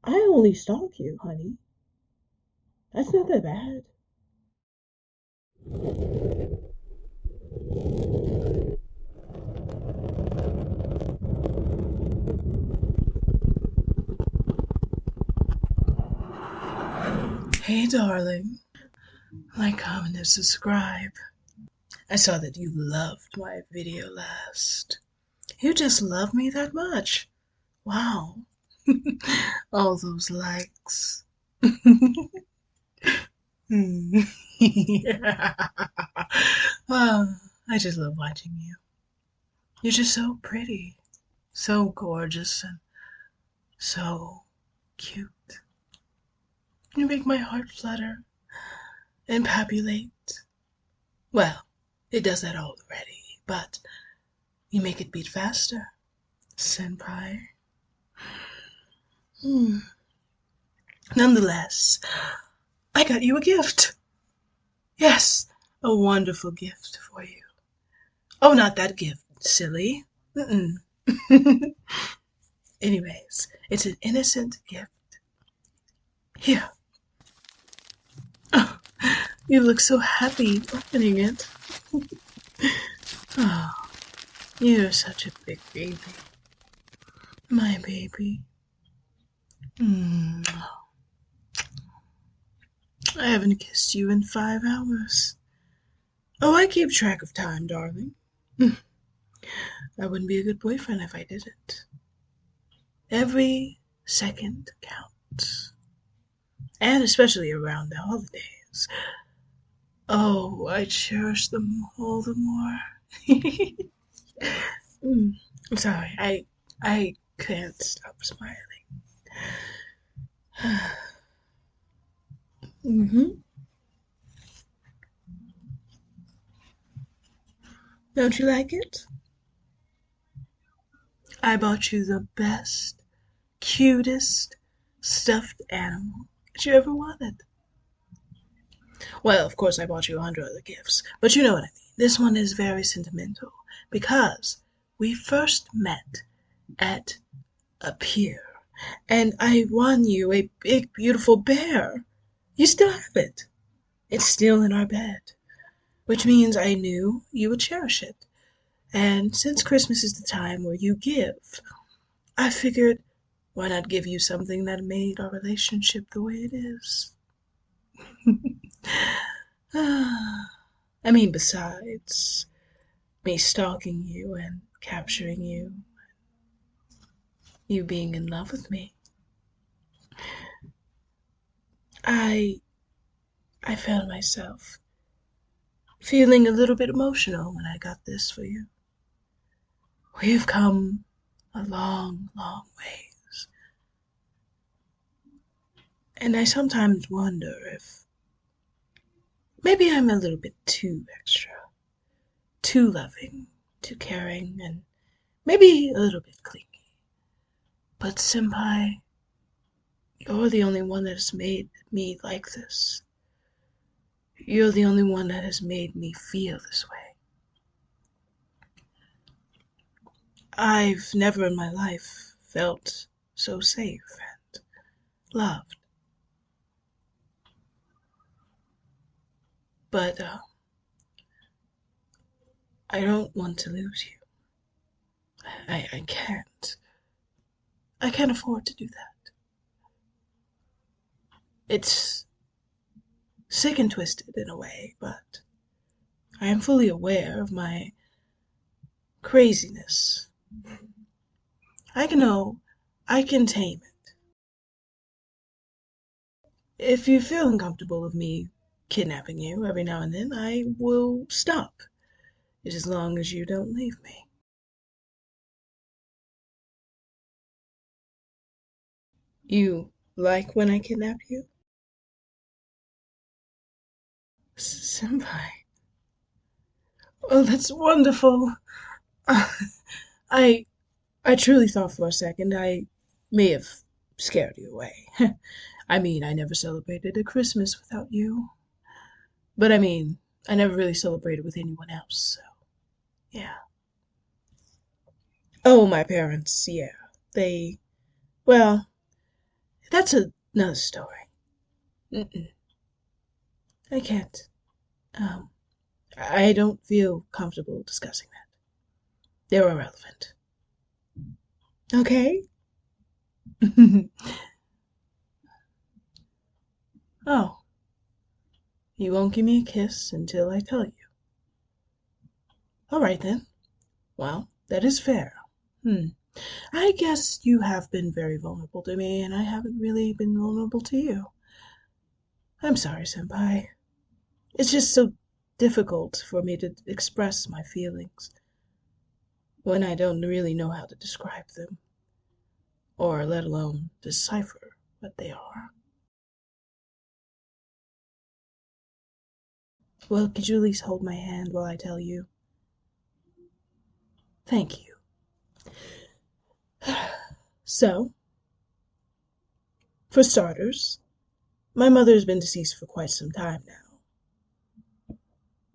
I only stalk you, honey. That's not that bad. Hey, darling. Like, comment, and subscribe. I saw that you loved my video last. You just love me that much. Wow. All those likes. Hmm. Oh, I just love watching you. You're just so pretty, so gorgeous, and so cute. You make my heart flutter and populate. Well, it does that already, but you make it beat faster, senpai. Hmm. Nonetheless, I got you a gift. Yes, a wonderful gift for you. Oh, not that gift, silly. Mm-mm. Anyways, it's an innocent gift. Here. Oh, you look so happy opening it. Oh, you're such a big baby. My baby. Mm. I haven't kissed you in 5 hours. Oh, I keep track of time, darling. I wouldn't be a good boyfriend if I didn't. Every second counts. And especially around the holidays. Oh, I cherish them all the more. I'm sorry, I can't stop smiling. Mm-hmm. Don't you like it? I bought you the best, cutest stuffed animal that you ever wanted. Well, of course, I bought you 100 other gifts, but you know what I mean. This one is very sentimental because we first met at a pier, and I won you a big, beautiful bear. You still have it. It's still in our bed, which means I knew you would cherish it. And since Christmas is the time where you give, I figured, why not give you something that made our relationship the way it is? I mean, besides me stalking you and capturing you, you being in love with me, I I found myself feeling a little bit emotional when I got this for you. We've come a long, long ways, and I sometimes wonder if maybe I'm a little bit too extra, too loving, too caring, and maybe a little bit clingy. But senpai, you're the only one that has made me like this. You're the only one that has made me feel this way. I've never in my life felt so safe and loved. But I don't want to lose you. I can't. I can't afford to do that. It's sick and twisted in a way, but I am fully aware of my craziness. I can tame it. If you feel uncomfortable with me kidnapping you every now and then, I will stop. As long as you don't leave me. You like when I kidnap you? Senpai. Oh, that's wonderful. Uh, I I truly thought for a second I may have scared you away. I mean, I never celebrated a Christmas without you. But I mean, I never really celebrated with anyone else, so yeah. Oh, my parents, yeah. They, well, That's another story. Mm-mm, I can't. Um, I don't feel comfortable discussing that. They're irrelevant. Okay? Oh, you won't give me a kiss until I tell you. All right then. Well, that is fair. Hmm. I guess you have been very vulnerable to me, and I haven't really been vulnerable to you. I'm sorry, Senpai. It's just so difficult for me to express my feelings when I don't really know how to describe them, or let alone decipher what they are. Well, could you at least hold my hand while I tell you? Thank you. So, for starters, my mother has been deceased for quite some time now.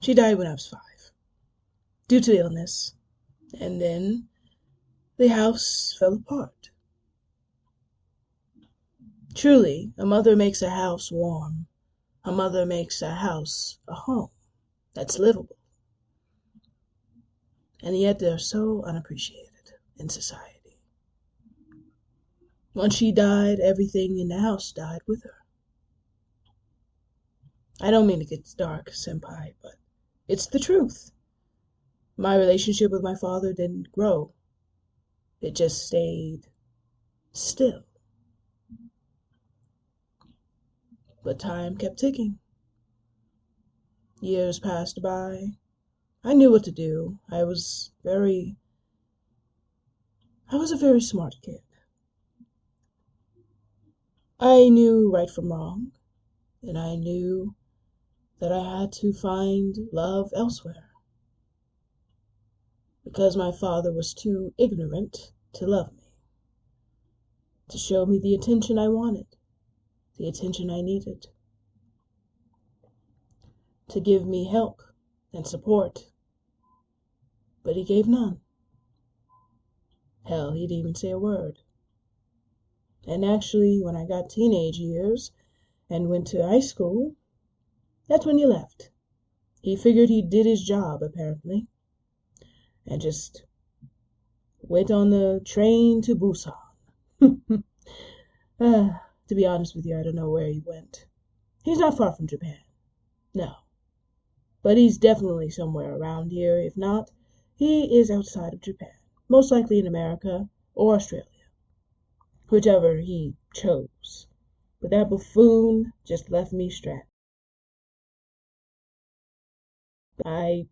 She died when I was 5, due to illness, and then the house fell apart. Truly, a mother makes a house warm. A mother makes a house a home that's livable. And yet they're so unappreciated in society. Once she died, everything in the house died with her. I don't mean to get dark, Senpai, but it's the truth. My relationship with my father didn't grow. It just stayed still. But time kept ticking. Years passed by. I knew what to do. I was a very smart kid. I knew right from wrong, and I knew that I had to find love elsewhere, because my father was too ignorant to love me, to show me the attention I wanted, the attention I needed, to give me help and support, but he gave none. Hell, he didn't even say a word. And actually, when I got teenage years and went to high school, that's when he left. He figured he did his job, apparently, and just went on the train to Busan. To be honest with you, I don't know where he went. He's not far from Japan. No. But he's definitely somewhere around here. If not, he is outside of Japan. Most likely in America or Australia. Whichever he chose. But that buffoon just left me strapped. I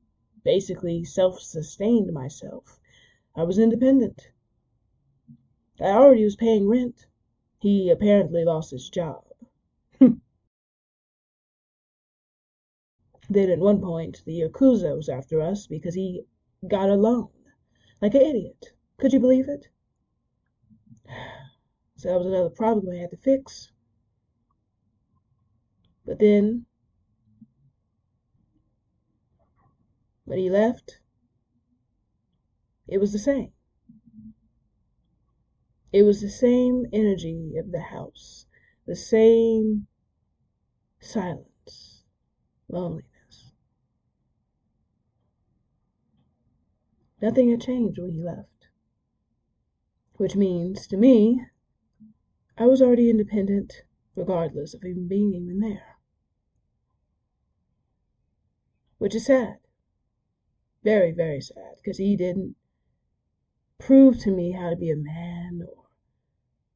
basically self-sustained myself. I was independent. I already was paying rent. He apparently lost his job. Then at one point, the Yakuza was after us because he got a loan. Like an idiot. Could you believe it? So that was another problem I had to fix. But then, when he left, it was the same. It was the same energy of the house. The same silence. Loneliness. Nothing had changed when he left. Which means, to me, I was already independent, regardless of him being even there. Which is sad. Very, very sad, because he didn't prove to me how to be a man, or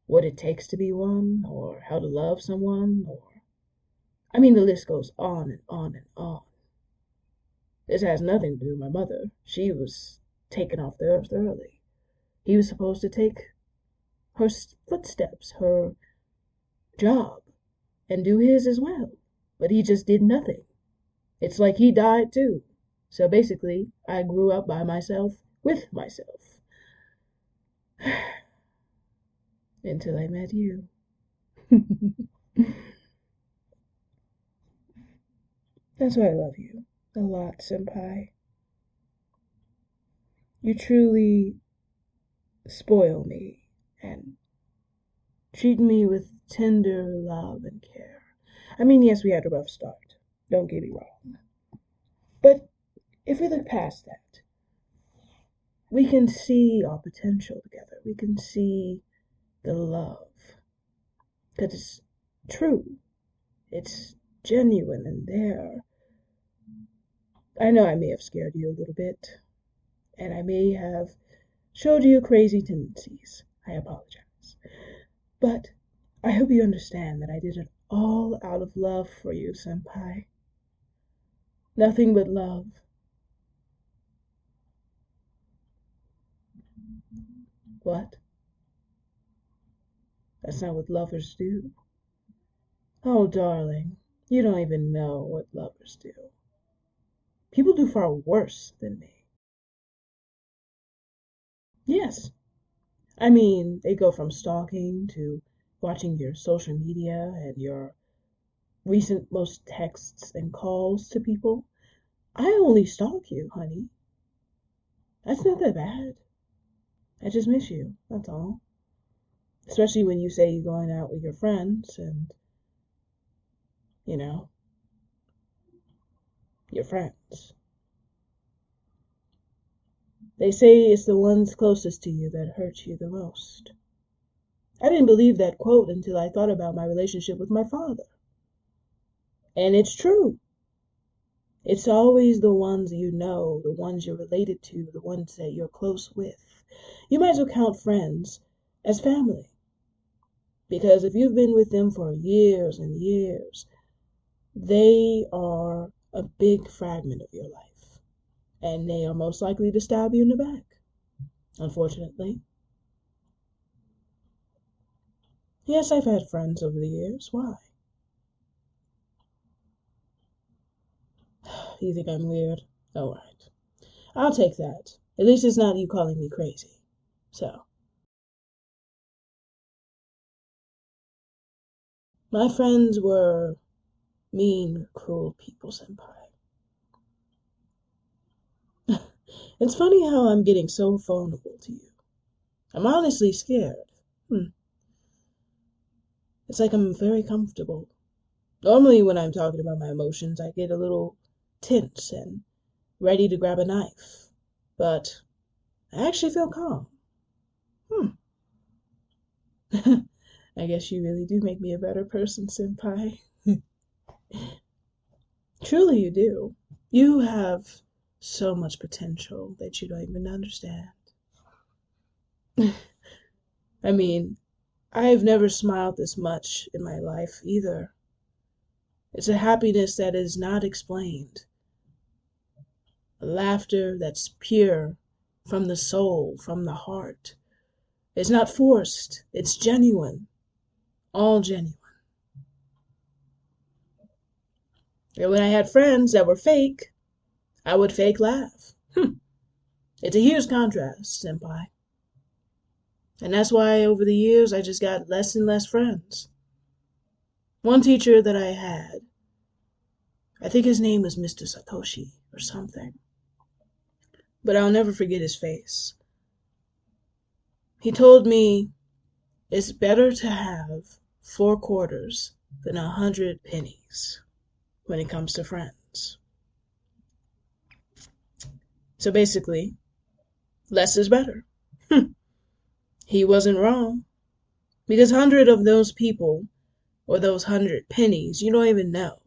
what it takes to be one, or how to love someone, or... I mean, the list goes on and on and on. This has nothing to do with my mother. She was taken off the earth early. He was supposed to take her footsteps, her job, and do his as well. But he just did nothing. It's like he died too. So basically, I grew up by myself, with myself. Until I met you. That's why I love you a lot, Senpai. You truly spoil me and treat me with tender love and care. I mean, yes, we had a rough start. Don't get me wrong. But if we look past that, we can see our potential together. We can see the love. Because it's true. It's genuine and there. I know I may have scared you a little bit, and I may have showed you crazy tendencies. I apologize. But I hope you understand that I did it all out of love for you, senpai. Nothing but love. What? That's not what lovers do. Oh, darling, you don't even know what lovers do. People do far worse than me. Yes. I mean, they go from stalking to watching your social media and your recent most texts and calls to people. I only stalk you, honey. That's not that bad. I just miss you, that's all. Especially when you say you're going out with your friends and, you know, your friends. They say it's the ones closest to you that hurt you the most. I didn't believe that quote until I thought about my relationship with my father. And it's true. It's always the ones you know, the ones you're related to, the ones that you're close with. You might as well count friends as family. Because if you've been with them for years and years, they are a big fragment of your life. And they are most likely to stab you in the back, unfortunately. Yes, I've had friends over the years. Why? You think I'm weird? All right. I'll take that. At least it's not you calling me crazy. So, my friends were mean, cruel people, senpai. It's funny how I'm getting so vulnerable to you. I'm honestly scared. It's like I'm very comfortable. Normally, when I'm talking about my emotions, I get a little tense and ready to grab a knife. But I actually feel calm. I guess you really do make me a better person, senpai. Truly, you do. You have so much potential that you don't even understand. I mean, I've never smiled this much in my life either. It's a happiness that is not explained, a laughter that's pure from the soul, from the heart. It's not forced, it's genuine, all genuine. And when I had friends that were fake, I would fake laugh. It's a huge contrast, senpai. And that's why over the years I just got less and less friends. One teacher that I had, I think his name was Mr. Satoshi or something, but I'll never forget his face. He told me it's better to have 4 quarters than 100 pennies when it comes to friends. So basically, less is better. He wasn't wrong. Because 100 of those people, or those 100 pennies, you don't even know.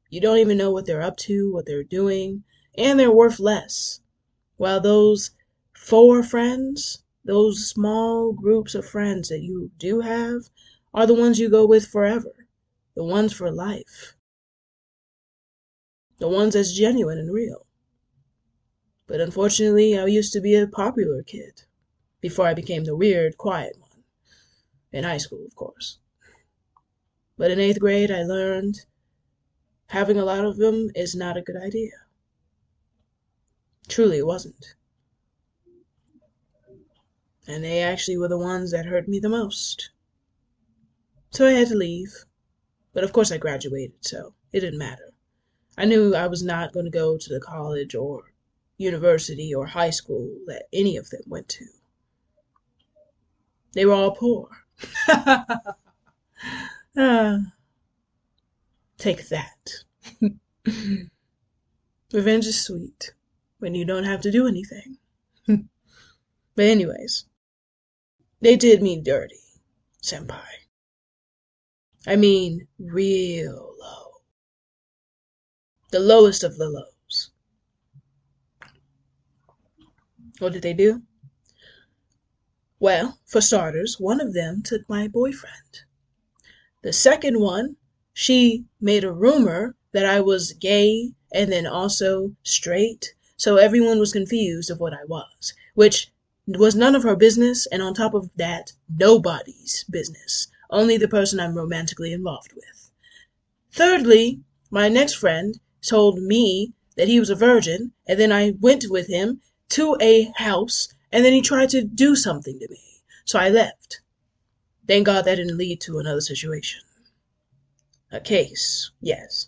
You don't even know what they're up to, what they're doing, and they're worth less. While those 4 friends, those small groups of friends that you do have, are the ones you go with forever. The ones for life. The ones that's genuine and real. But unfortunately, I used to be a popular kid before I became the weird, quiet one. In high school, of course. But in 8th grade, I learned having a lot of them is not a good idea. Truly, it wasn't. And they actually were the ones that hurt me the most. So I had to leave. But of course I graduated, so it didn't matter. I knew I was not going to go to the college or university or high school that any of them went to. They were all poor. Ah, take that. Revenge is sweet when you don't have to do anything. But anyways, they did me dirty, senpai. I mean, real low. The lowest of the lows. What did they do? Well, for starters, one of them took my boyfriend. The second one, she made a rumor that I was gay and then also straight, so everyone was confused of what I was, which was none of her business, and on top of that, nobody's business, only the person I'm romantically involved with. Thirdly, my next friend told me that he was a virgin, and then I went with him to a house, and then he tried to do something to me, so I left. Thank God that didn't lead to another situation. A case, yes.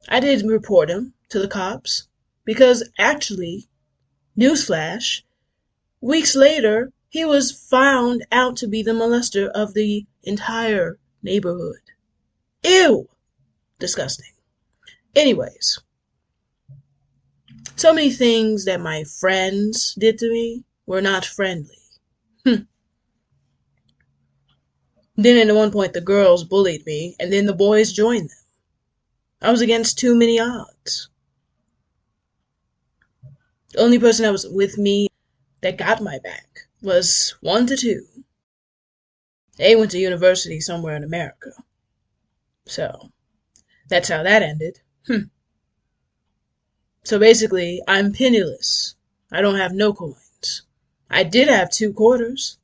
I did report him to the cops because actually, newsflash, weeks later, he was found out to be the molester of the entire neighborhood. Ew! Disgusting. Anyways, so many things that my friends did to me were not friendly. Then at one point the girls bullied me, and then the boys joined them. I was against too many odds. The only person that was with me that got my back was 1 to 2. They went to university somewhere in America. So, that's how that ended. So basically, I'm penniless. I don't have no coins. I did have 2 quarters.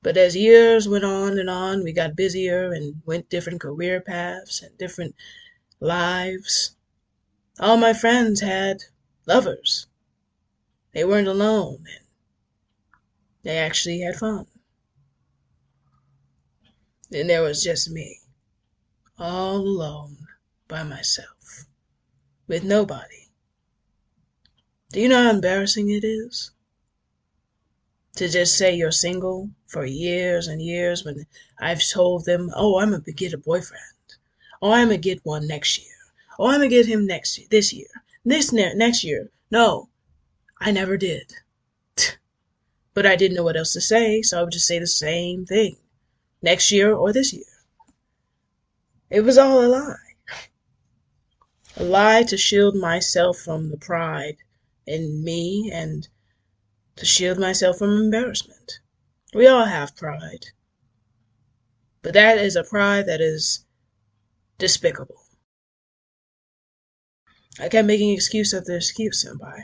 But as years went on, we got busier and went different career paths and different lives. All my friends had lovers. They weren't alone, and they actually had fun. Then there was just me, all alone by myself, with nobody. Do you know how embarrassing it is? To just say you're single for years and years when I've told them, oh, I'm going to get a boyfriend. Oh, I'm going to get one next year. Oh, I'm going to get him this year. Next year. No, I never did. But I didn't know what else to say, so I would just say the same thing. Next year or this year. It was all a lie. A lie to shield myself from the pride in me and to shield myself from embarrassment. We all have pride. But that is a pride that is despicable. I kept making excuse after excuse, senpai.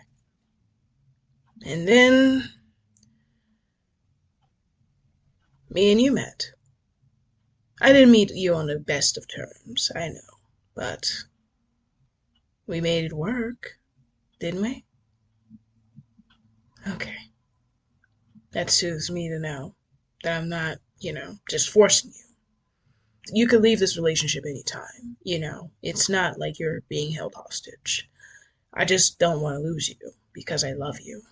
And then me and you met. I didn't meet you on the best of terms, I know. But we made it work, didn't we? Okay. That soothes me to know that I'm not, just forcing you. You could leave this relationship anytime, It's not like you're being held hostage. I just don't want to lose you because I love you.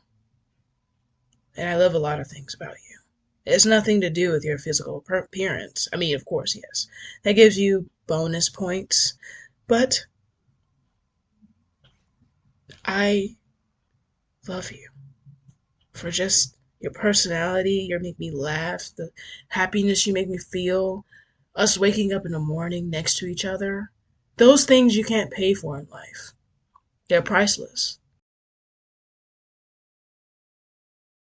And I love a lot of things about you. It has nothing to do with your physical appearance. I mean, of course, yes. That gives you bonus points. But I love you for just your personality. You make me laugh. The happiness you make me feel. Us waking up in the morning next to each other. Those things you can't pay for in life. They're priceless.